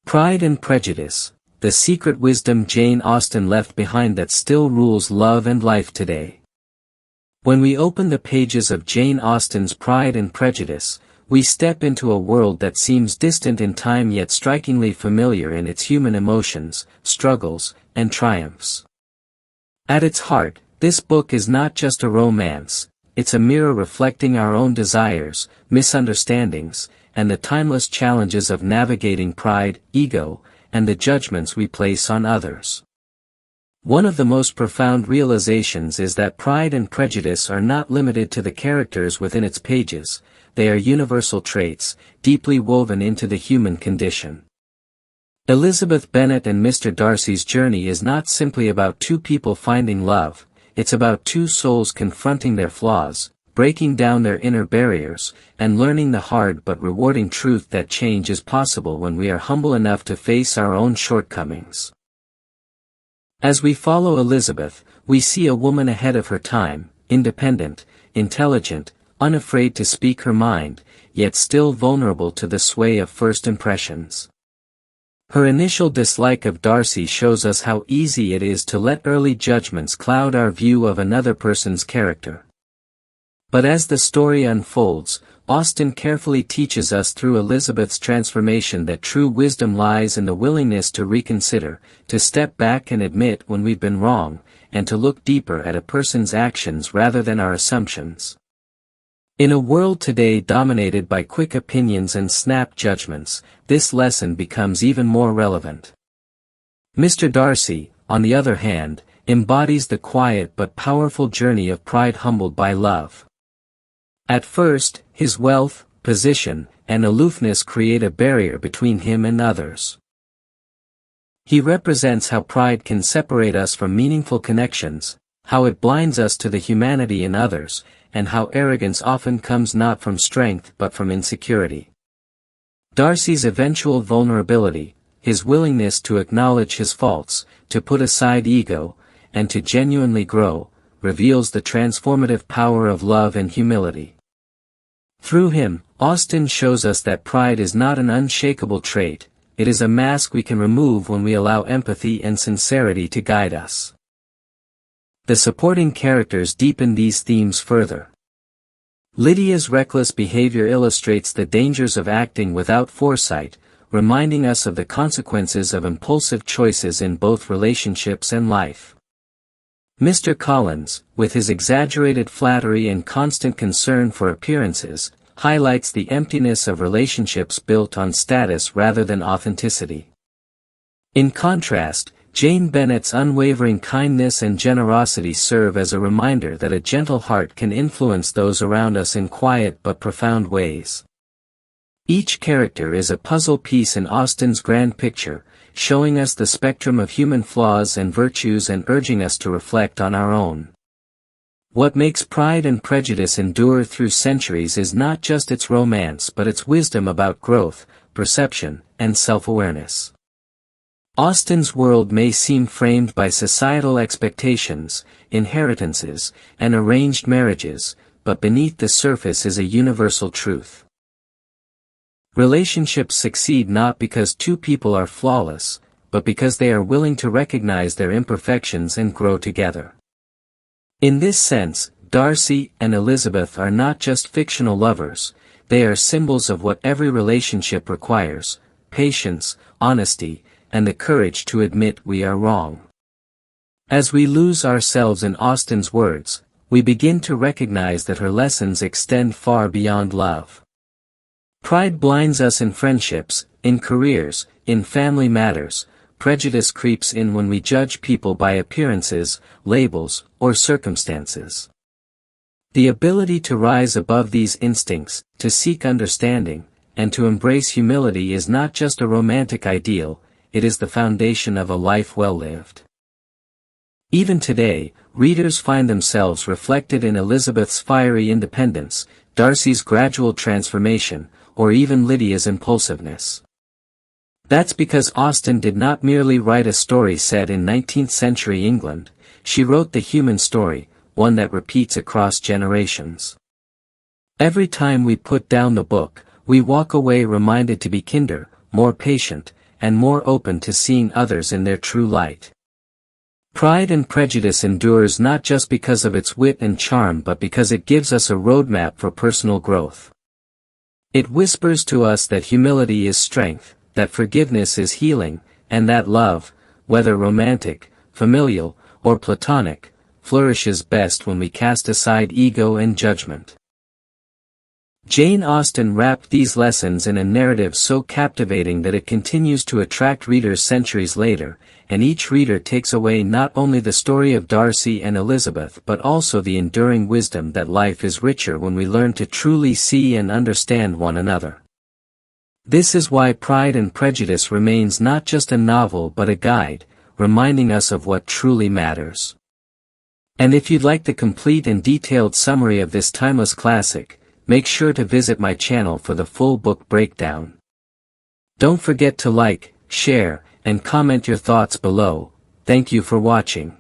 Pride and Prejudice, the secret wisdom Jane Austen left behind that still rules love and life today. When we open the pages of Jane Austen's Pride and Prejudice, we step into a world that seems distant in time yet strikingly familiar in its human emotions, struggles, and triumphs. At its heart, this book is not just a romance, it's a mirror reflecting our own desires, misunderstandings, and the timeless challenges of navigating pride, ego, and the judgments we place on others. One of the most profound realizations is that Pride and Prejudice are not limited to the characters within its pages, they are universal traits, deeply woven into the human condition. Elizabeth Bennet and Mr. Darcy's journey is not simply about two people finding love, it's about two souls confronting their flaws, breaking down their inner barriers, and learning the hard but rewarding truth that change is possible when we are humble enough to face our own shortcomings. As we follow Elizabeth, we see a woman ahead of her time, independent, intelligent, unafraid to speak her mind, yet still vulnerable to the sway of first impressions. Her initial dislike of Darcy shows us how easy it is to let early judgments cloud our view of another person's character. But as the story unfolds, Austen carefully teaches us through Elizabeth's transformation that true wisdom lies in the willingness to reconsider, to step back and admit when we've been wrong, and to look deeper at a person's actions rather than our assumptions. In a world today dominated by quick opinions and snap judgments, this lesson becomes even more relevant. Mr. Darcy, on the other hand, embodies the quiet but powerful journey of pride humbled by love. At first, his wealth, position, and aloofness create a barrier between him and others. He represents how pride can separate us from meaningful connections, how it blinds us to the humanity in others, and how arrogance often comes not from strength but from insecurity. Darcy's eventual vulnerability, his willingness to acknowledge his faults, to put aside ego, and to genuinely grow, reveals the transformative power of love and humility. Through him, Austen shows us that pride is not an unshakable trait, it is a mask we can remove when we allow empathy and sincerity to guide us. The supporting characters deepen these themes further. Lydia's reckless behavior illustrates the dangers of acting without foresight, reminding us of the consequences of impulsive choices in both relationships and life. Mr. Collins, with his exaggerated flattery and constant concern for appearances, highlights the emptiness of relationships built on status rather than authenticity. In contrast, Jane Bennet's unwavering kindness and generosity serve as a reminder that a gentle heart can influence those around us in quiet but profound ways. Each character is a puzzle piece in Austen's grand picture, showing us the spectrum of human flaws and virtues and urging us to reflect on our own. What makes Pride and Prejudice endure through centuries is not just its romance but its wisdom about growth, perception, and self-awareness. Austen's world may seem framed by societal expectations, inheritances, and arranged marriages, but beneath the surface is a universal truth. Relationships succeed not because two people are flawless, but because they are willing to recognize their imperfections and grow together. In this sense, Darcy and Elizabeth are not just fictional lovers, they are symbols of what every relationship requires: patience, honesty, and the courage to admit we are wrong. As we lose ourselves in Austen's words, we begin to recognize that her lessons extend far beyond love. Pride blinds us in friendships, in careers, in family matters. Prejudice creeps in when we judge people by appearances, labels, or circumstances. The ability to rise above these instincts, to seek understanding, and to embrace humility is not just a romantic ideal, it is the foundation of a life well lived. Even today, readers find themselves reflected in Elizabeth's fiery independence, Darcy's gradual transformation, or even Lydia's impulsiveness. That's because Austen did not merely write a story set in 19th century England, she wrote the human story, one that repeats across generations. Every time we put down the book, we walk away reminded to be kinder, more patient, and more open to seeing others in their true light. Pride and Prejudice endures not just because of its wit and charm but because it gives us a roadmap for personal growth. It whispers to us that humility is strength, that forgiveness is healing, and that love, whether romantic, familial, or platonic, flourishes best when we cast aside ego and judgment. Jane Austen wrapped these lessons in a narrative so captivating that it continues to attract readers centuries later, and each reader takes away not only the story of Darcy and Elizabeth but also the enduring wisdom that life is richer when we learn to truly see and understand one another. This is why Pride and Prejudice remains not just a novel but a guide, reminding us of what truly matters. And if you'd like the complete and detailed summary of this timeless classic, make sure to visit my channel for the full book breakdown. Don't forget to like, share, and comment your thoughts below. Thank you for watching.